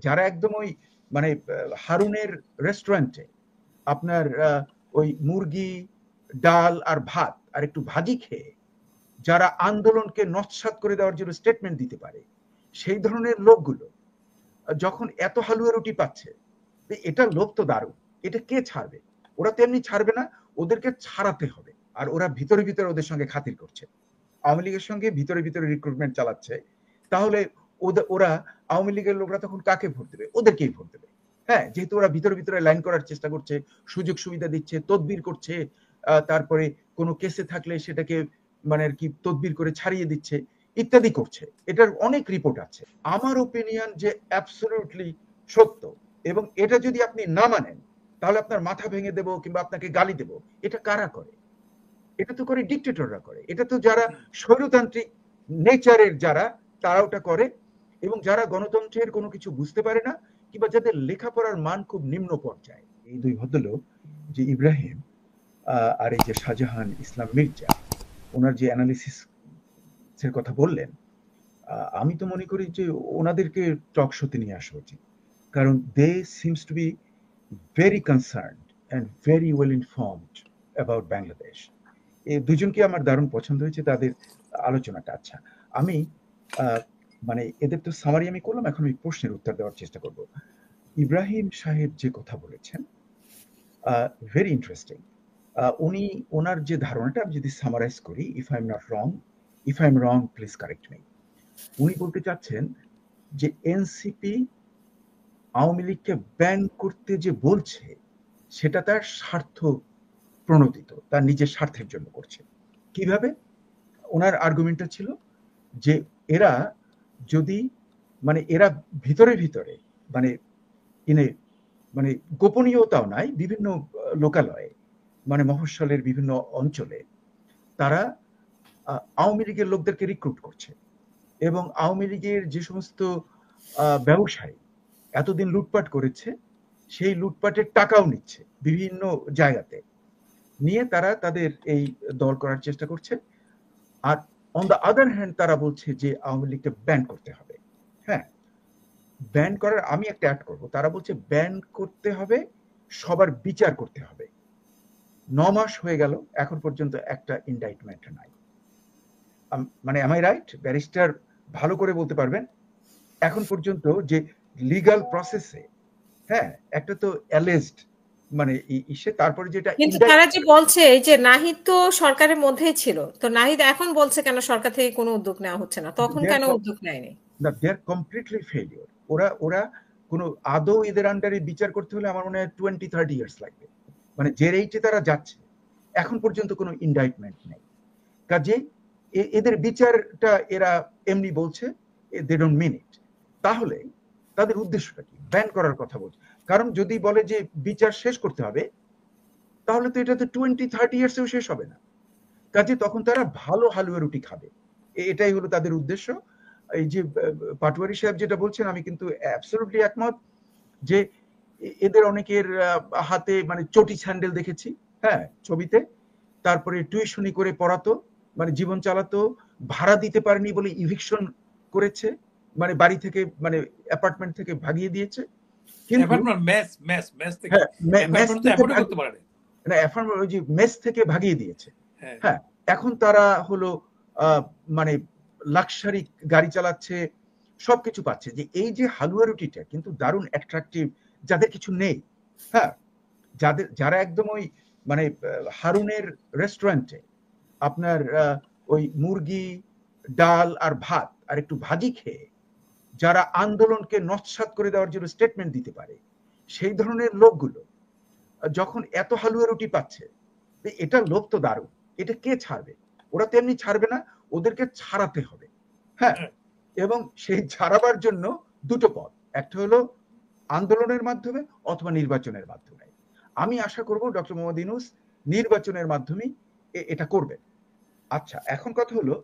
যারা একদম ওই মানে হারুনের রেস্টুরেন্টে আপনার ওই মুরগি, ডাল আর ভাত আর একটু ভাজি খেয়ে যারা আন্দোলনকে নস্যাৎ করে দেওয়ার জন্য স্টেটমেন্ট দিতে পারে, সেই ধরনের লোকগুলো যখন এত হালুয়া রুটি পাচ্ছে, এটা লোক তো দারুণ, এটা কে ছাড়বে? ওরা তো এমনি ছাড়বে না, ওদেরকে ছাড়াতে হবে। আর ওরা ভিতরে ভিতরে ওদের সঙ্গে খাতির করছে, আওয়ামী লীগের সঙ্গে ভিতরে ভিতরে রিক্রুটমেন্ট চালাচ্ছে। তাহলে ওরা আওয়ামী লীগের লোকরা তখন কাকে ভোট দেবে? ওদেরকেই ভোট দেবে। হ্যাঁ, যেহেতু ওরা ভিতরে ভিতরে লাইন করার চেষ্টা করছে, সুযোগ সুবিধা দিচ্ছে, তদবির করছে, তারপরে কোনো কেসে থাকলে সেটাকে মানে আর কি তদবির করে ছাড়িয়ে দিচ্ছে, ইত্যাদি করছে। এটার অনেক রিপোর্ট আছে। আমার ওপিনিয়ন যে অ্যাবসলিউটলি সত্য, এবং এটা যদি আপনি না মানেন তাহলে আপনার মাথা ভেঙে দেব কিংবা আপনাকে গালি দেব। এটা কারা করে? এটা তো করে ডিক্টেটররা করে। এটা তো যারা স্বৈরতান্ত্রিক নেচারের যারা, তারা ওটা করে। এবং যারা গণতন্ত্রের কোনো কিছু বুঝতে পারে না কিংবা যাদের লেখাপড়ার মান খুব নিম্ন পর্যায়ে। এই দুই ভদ্রলোক, যে ইব্রাহিম আর এই যে শাহজাহান ইসলাম মির্জা, ওনার যে অ্যানালিসিস এর কথা বললেন, আমি তো মনে করি যে ওনাদেরকে টক শোতে নিয়ে আসা উচিত। কারণ they seems to be very concerned and very well informed about Bangladesh. এই দুজনকে আমার দারুণ পছন্দ হয়েছে তাদের আলোচনাটা। আচ্ছা, আমি মানে এদের তো সামারি আমি করলাম, এখন ওই প্রশ্নের উত্তর দেওয়ার চেষ্টা করব। ইব্রাহিম সাহেব যে কথা বলেছেন, ভেরি ইন্টারেস্টিং। উনি ওনার যে ধারণাটা আমি যদি সামারাইজ করি, if I am wrong please correct me. উনি বলতে চাচ্ছেন যে এনসিপি আওয়ামী লীগকে ব্যান করতে যে বলছে, সেটা তার স্বার্থ প্রণোদিত, তার নিজের স্বার্থের জন্য করছে। কিভাবে? ওনার আর্গুমেন্টটা ছিল যে এরা যদি মানে এরা ভিতরে ভিতরে মানে মানে গোপনীয়তাও নাই, বিভিন্ন লোকালয়ে মানে মফস্বলের বিভিন্ন অঞ্চলে তারা আওয়ামী লীগের লোকদেরকে রিক্রুট করছে, এবং আওয়ামী লীগের যে সমস্ত ব্যবসায়ী এতদিন লুটপাট করেছে, সেই লুটপাটের টাকাও নিচ্ছে বিভিন্ন জায়গাতে, নিয়ে তারা তাদের এই দল করার চেষ্টা করছে। আর অন দ্য আদার হ্যান্ড তারা বলছে যে আওয়ামী লীগকে ব্যান করতে হবে। হ্যাঁ, ব্যান করার আমি একটা অ্যাড করব, তারা বলছে ব্যান করতে হবে, সবার বিচার করতে হবে। 9 মাস হয়ে গেল, এখন পর্যন্ত একটা ইনডাইটমেন্ট নাই। মানে এম আই রাইট? ব্যারিস্টার ভালো করে বলতে পারবেন এখন পর্যন্ত যে লিগ্যাল প্রসেসে, হ্যাঁ, একটা তো অ্যালেজড মানে ইসে, তারপরে যেটা কিন্তু তারা যে বলছে এই যে নাহিদ তো সরকারের মধ্যেই ছিল, তো নাহিদ এখন বলছে কেন সরকার থেকে কোনো উদ্যোগ নেওয়া হচ্ছে না, তখন কেন উদ্যোগ নেয়নি? না, দে আর কমপ্লিটলি ফেলিওর। ওরা কোনো আদৌ এদের আন্ডারে বিচার করতে হলে আমার মনে হয় 20-30 ইয়ার্স লাগবে। মানে যে রেটে তারা যাচ্ছে, এখন পর্যন্ত কোনো ইনডাইটমেন্ট নেই। কাজে এদের বিচারটা এরা এমনি বলছে, দে ডোন্ট মিন ইট। তাহলে তাদের উদ্দেশ্যটা কি? ব্যান করার কথা বলছে। কারণ যদি বলে যে বিচার শেষ করতে হবে, তাহলে তো এটা তো 20-30 ইয়ার্সেও শেষ হবে না। কাজে তখন তারা ভালো হালুয়া রুটি খাবে, এটাই হলো তাদের উদ্দেশ্য। এই যে পাটোয়ারি সাহেব যেটা বলছেন, আমি কিন্তু অ্যাবসলিউটলি একমত যে এদের অনেকের হাতে মানে চটি স্যান্ডেল দেখেছি, হ্যাঁ, ছবিতে। তারপরে টিউশনি করে পড়াতো, মানে জীবন চালাতো, ভাড়া দিতে পারেনি বলে ইভিকশন করেছে, মানে বাড়ি থেকে মানে অ্যাপার্টমেন্ট থেকে ভাগিয়ে দিয়েছে। কিন্তু মেস থেকে ভাগিয়ে দিয়েছে। হ্যাঁ, এখন তারা হলো মানে লাক্সারি গাড়ি চালাচ্ছে, সবকিছু পাচ্ছে। যে এই যে হালুয়া রুটিটা কিন্তু দারুণ অ্যাট্রাকটিভ যাদের কিছু নেই। হ্যাঁ, যারা একদম ওই মানে হারুনের রেস্টুরেন্টে আপনার ওই মুরগি, ডাল আর ভাত আর একটু ভাজি খেয়ে যারা আন্দোলনকে নস্যাৎ করে দেওয়ার জন্য স্টেটমেন্ট দিতে পারে, সেই ধরনের লোকগুলো যখন এত হালুয়া রুটি পাচ্ছে, এটা লোক তো দারুণ, এটা কে ছাড়বে? ওরা তো এমনি ছাড়বে না, ওদেরকে ছাড়াতে হবে। হ্যাঁ, এবং সেই ছাড়াবার জন্য দুটো পথ, একটা হলো আন্দোলনের মাধ্যমে অথবা নির্বাচনের মাধ্যমে। আমি আশা করব ডক্টর মোহাম্মদ ইউনূস নির্বাচনের মাধ্যমে এটা করবেন। আচ্ছা, এখন কথা হলো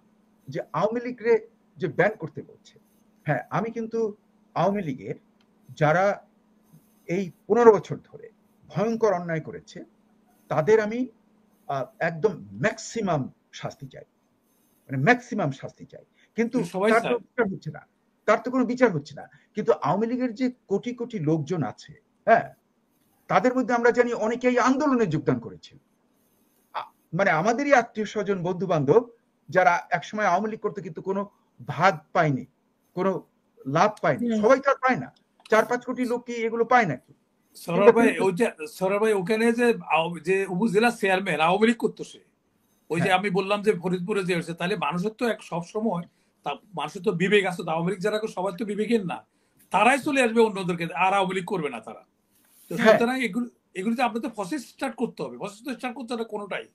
যে আওয়ামী লীগরে যে ব্যান করতে বলছে, হ্যাঁ, আমি কিন্তু আওয়ামী লীগের যারা এই 15 বছর ধরে ভয়ঙ্কর অন্যায় করেছে, তাদের আমি একদম ম্যাক্সিমাম শাস্তি চাই, মানে ম্যাক্সিমাম শাস্তি চাই। কিন্তু হচ্ছে না, তার তো কোনো বিচার হচ্ছে না। কিন্তু আওয়ামী লীগের যে কোটি কোটি লোকজন আছে, হ্যাঁ, তাদের মধ্যে আমরা জানি অনেকেই আন্দোলনে যোগদান করেছিল। মানে আমাদেরই আত্মীয় স্বজন, বন্ধু বান্ধব যারা একসময় আওয়ামী লীগ করতে কিন্তু কোনো ভাগ পায়নি, কোনো লাভ পায়নি। সবাই তো আর পায় না। 4-5 কোটি লোক কি এগুলো পায় নাকি? সরার ভাই ওখানে যে উপজেলা চেয়ারম্যান আওয়ামী লীগ করতো সে, ওই যে আমি বললাম যে ফরিদপুরে যে হয়েছে, তাহলে মানুষের তো এক সব সময় মানুষের তো বিবেক আছে। আওয়ামী লীগ যারা সবাই তো বিবেকের না, তারাই চলে আসবে অন্যদেরকে, আর আওয়ামী লীগ করবে না তারা। তো সুতরাং এগুলিতে আপনাদের প্রসেস স্টার্ট করতে হবে। প্রসেস স্টার্ট করতে হবে কোনোটাই,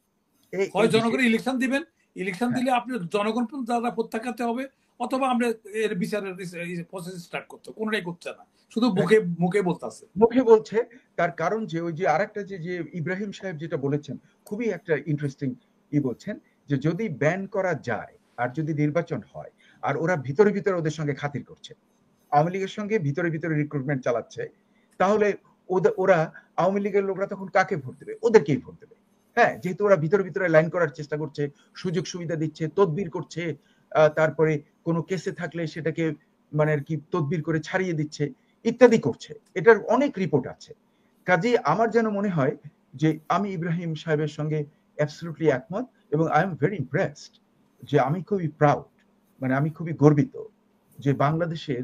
হয় জনগণের ইলেকশন দিবেন, ইলেকশন দিলে আপনি জনগণ দ্বারা প্রত্যাখ্যাত হবে, অথবা আমরা এর বিচারের প্রসেস স্টার্ট করতে, কোনোটাই করছে না, শুধু মুখে বলতেছে, মুখে বলছে। তার কারণ যে ওই যে আরেকটা যে ইব্রাহিম সাহেব যেটা বলেছেন, খুবই একটা ইন্টারেস্টিং বলছেন যে যদি ব্যান করা যায় আর যদি নির্বাচন হয়, আর ওরা ভিতরে ভিতরে ওদের সঙ্গে খাতির করছে, আওয়ামী লীগের সঙ্গে ভিতরে ভিতরে রিক্রুটমেন্ট চালাচ্ছে, তাহলে ওরা আওয়ামী লীগের লোকরা তখন কাকে ভোট দেবে? ওদেরকেই ভোট দেবে। হ্যাঁ, যেহেতু ওরা ভিতরে ভিতরে লাইন করার চেষ্টা করছে, সুযোগ সুবিধা দিচ্ছে, তদবির করছে, তারপরে কোনো কেসে থাকলে সেটাকে মানে আর কি তদবির করে ছাড়িয়ে দিচ্ছে, ইত্যাদি করছে। এটার অনেক রিপোর্ট আছে। কাজেই আমার যেন মনে হয় যে আমি ইব্রাহিম সাহেবের সঙ্গে অ্যাবসলিউটলি একমত, এবং আই এম ভেরি ইমপ্রেসড, যে আমি খুবই প্রাউড, মানে আমি খুবই গর্বিত যে বাংলাদেশের,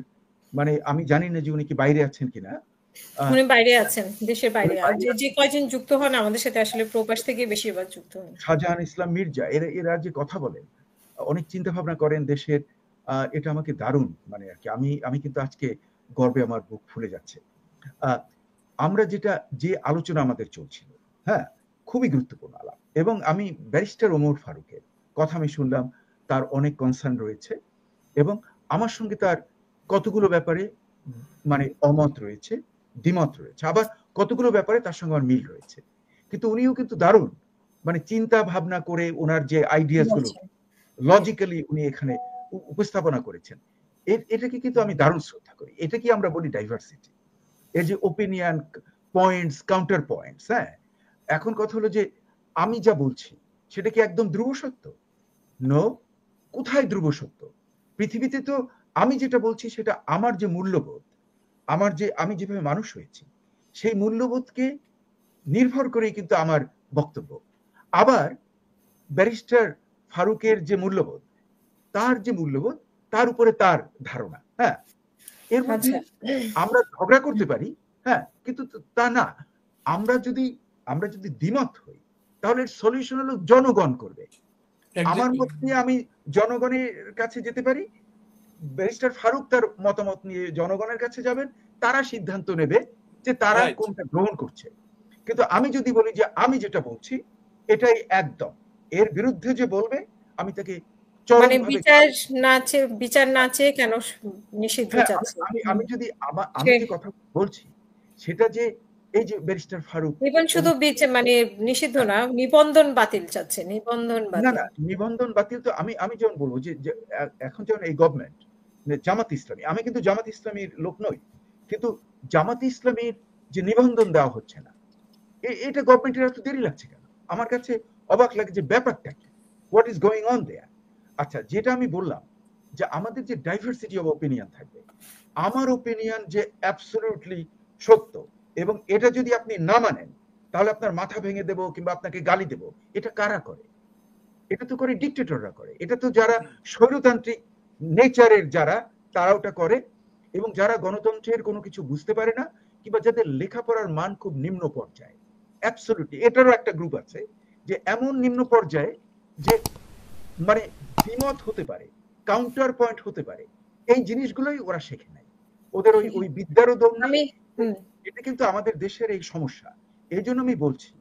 মানে আমি জানি না যে উনি কি বাইরে আছেন কিনা। উনি বাইরে আছেন, দেশের বাইরে। আর যে কয়জন যুক্ত হন আমাদের সাথে আসলে প্রবাস থেকে বেশিরভাগ যুক্ত হন। শাহজাহান ইসলাম মির্জা, এরা যে কথা বলেন, অনেক চিন্তা ভাবনা করেন দেশের, এটা আমাকে দারুণ, মানে আর কি আমি কিন্তু আজকে গর্বে আমার বুক ফুলে যাচ্ছে। আমরা যে আলোচনা আমাদের চলছিল, হ্যাঁ, খুবই গুরুত্বপূর্ণ আলাপ, এবং আমি ব্যারিস্টার ওমর ফারুকের কথা আমি শুনলাম, তার অনেক কনসার্ন রয়েছে, এবং আমার সঙ্গে তার কতগুলো ব্যাপারে মানে অমত রয়েছে, দ্বিমত রয়েছে, আবার কতগুলো ব্যাপারে তার সঙ্গে আমার মিল রয়েছে। কিন্তু উনিও কিন্তু দারুণ মানে চিন্তা ভাবনা করে ওনার যে আইডিয়াস গুলো লজিক্যালি উনি এখানে উপস্থাপনা করেছেন, এটাকে কিন্তু আমি দারুণ শ্রদ্ধা করি। এটা কি আমরা বলি ডাইভার্সিটি, এই যে ওপিনিয়ন, পয়েন্টস, কাউন্টার পয়েন্টস। হ্যাঁ, এখন কথা হলো যে আমি যা বলছি সেটা কি একদম ধ্রুব সত্য? নো, কোথায় ধ্রুব সত্য? পৃথিবীতে তো আমি যেটা বলছি সেটা আমার যে মূল্যবোধ, আমি যেভাবে মানুষ হয়েছি, সেই মূল্যবোধকে নির্ভর করেই কিন্তু আমার বক্তব্য। আবার ব্যারিস্টার ফারুকের যে মূল্যবোধ, তার উপরে তার ধারণা। হ্যাঁ, এর মধ্যে আমরা ঝগড়া করতে পারি, হ্যাঁ, কিন্তু তা না। আমরা যদি দ্বিমত হই, তাহলে সলিউশন হলো জনগণ করবে। আমার মত নিয়ে আমি জনগণের কাছে যেতে পারি, ব্যারিস্টার ফারুক তার মতামত নিয়ে জনগণের কাছে যাবেন, তারা সিদ্ধান্ত নেবে যে তারা কোনটা গ্রহণ করছে। কিন্তু আমি যদি বলি যে আমি যেটা বলছি এটাই একদম, এর বিরুদ্ধে যে বলবে আমি তাকে মানে বিচার না চেয়ে কেন নিষিদ্ধ চাচ্ছে? আমি যদি আমি যে কথা বলছি সেটা যে এই যে ব্যারিস্টার ফারুক নিবন্ধন শুধু মানে নিষিদ্ধ না, নিবন্ধন বাতিল চাচ্ছে। নিবন্ধন বাতিল, না নিবন্ধন বাতিল তো আমি যেমন বলবো যে এখন যেমন এই গভর্নমেন্ট জামাত ইসলামী, আমি কিন্তু জামাত ইসলামীর লোক নই, কিন্তু জামাত ইসলামীর যে নিবন্ধন দেওয়া হচ্ছে না, এটা গভর্নমেন্টের এত দেরি লাগছে কেন? আমার কাছে অবাক লাগে যে ব্যাপারটা কি, what is going on their. আচ্ছা, যেটা আমি বললাম যে আমাদের যে ডাইভার্সিটি অফ ওপিনিয়ন থাকবে, আমার ওপিনিয়ন যে অ্যাবসলিউটলি সত্য, এবং এটা যদি আপনি না মানেন তাহলে আপনার মাথা ভেঙে দেব কিংবা আপনাকে গালি দেব, এটা কারা করে? এটা তো করে ডিক্টেটররা করে, এটা তো যারা স্বৈরতান্ত্রিক নেচারের যারা, তারা ওটা করে। এবং যারা গণতন্ত্রের কোনো কিছু বুঝতে পারে না, কিংবা যাদের লেখাপড়ার মান খুব নিম্ন পর্যায়ে, অ্যাবসলিউটলি এটারও একটা গ্রুপ আছে যে এমন নিম্ন পর্যায়ে যে মানে দ্বিমত হতে পারে, কাউন্টার পয়েন্ট হতে পারে, এই জিনিসগুলোই ওরা শেখে নাই, ওদের ওই বিদ্যারও দম নেই। এটা কিন্তু আমাদের দেশের এই সমস্যা। এই জন্য আমি বলছি